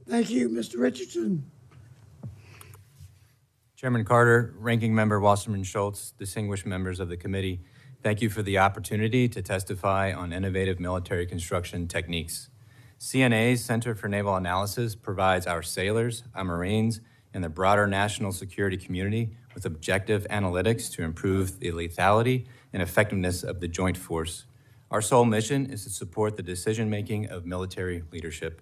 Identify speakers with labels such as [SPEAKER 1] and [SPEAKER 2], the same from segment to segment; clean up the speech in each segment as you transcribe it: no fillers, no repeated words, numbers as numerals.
[SPEAKER 1] Thank you, Mr. Richardson.
[SPEAKER 2] Chairman Carter, Ranking Member Wasserman Schultz, distinguished members of the committee, thank you for the opportunity to testify on innovative military construction techniques. CNA's Center for Naval Analysis provides our sailors, our Marines, and the broader national security community with objective analytics to improve the lethality and effectiveness of the joint force. Our sole mission is to support the decision-making of military leadership.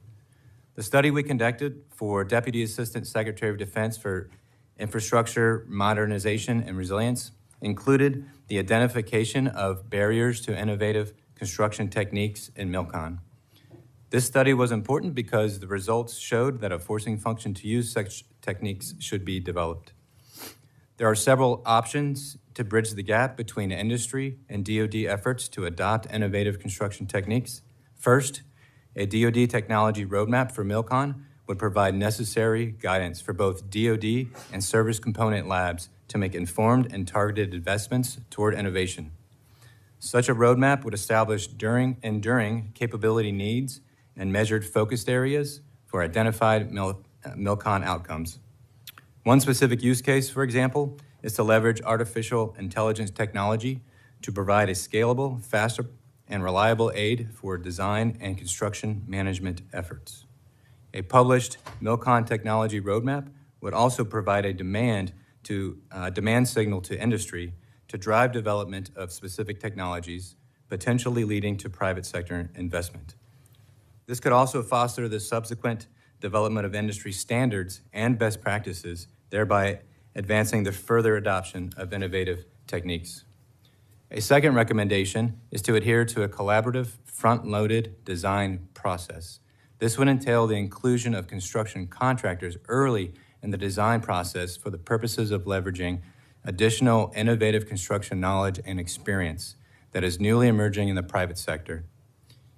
[SPEAKER 2] The study we conducted for Deputy Assistant Secretary of Defense for Infrastructure, Modernization, and Resilience included the identification of barriers to innovative construction techniques in MILCON. This study was important because the results showed that a forcing function to use such techniques should be developed. There are several options to bridge the gap between industry and DoD efforts to adopt innovative construction techniques. First, a DoD technology roadmap for MILCON would provide necessary guidance for both DoD and service component labs to make informed and targeted investments toward innovation. Such a roadmap would establish enduring capability needs and measured focused areas for identified MILCON outcomes. One specific use case, for example, is to leverage artificial intelligence technology to provide a scalable, faster, and reliable aid for design and construction management efforts. A published MILCON technology roadmap would also provide a demand signal to industry to drive development of specific technologies, potentially leading to private sector investment. This could also foster the subsequent development of industry standards and best practices, thereby advancing the further adoption of innovative techniques. A second recommendation is to adhere to a collaborative, front-loaded design process. This would entail the inclusion of construction contractors early in the design process for the purposes of leveraging additional innovative construction knowledge and experience that is newly emerging in the private sector.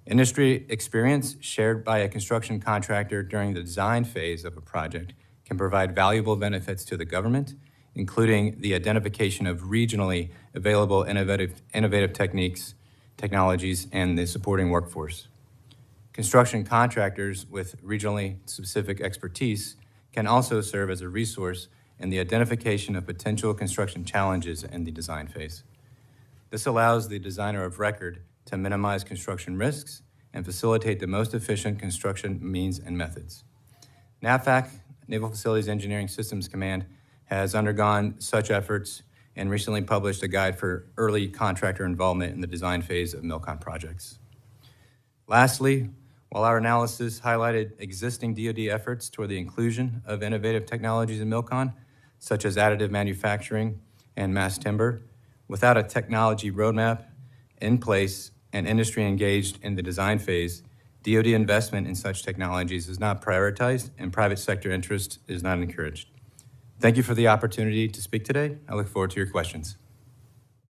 [SPEAKER 2] Industry experience shared by a construction contractor during the design phase of a project can provide valuable benefits to the government, including the identification of regionally available innovative technologies, and the supporting workforce. Construction contractors with regionally specific expertise can also serve as a resource in the identification of potential construction challenges in the design phase. This allows the designer of record to minimize construction risks and facilitate the most efficient construction means and methods. NAVFAC, Naval Facilities Engineering Systems Command, has undergone such efforts and recently published a guide for early contractor involvement in the design phase of MILCON projects. Lastly, while our analysis highlighted existing DoD efforts toward the inclusion of innovative technologies in MILCON, such as additive manufacturing and mass timber, without a technology roadmap in place and industry engaged in the design phase, DoD investment in such technologies is not prioritized and private sector interest is not encouraged. Thank you for the opportunity to speak today. I look forward to your questions.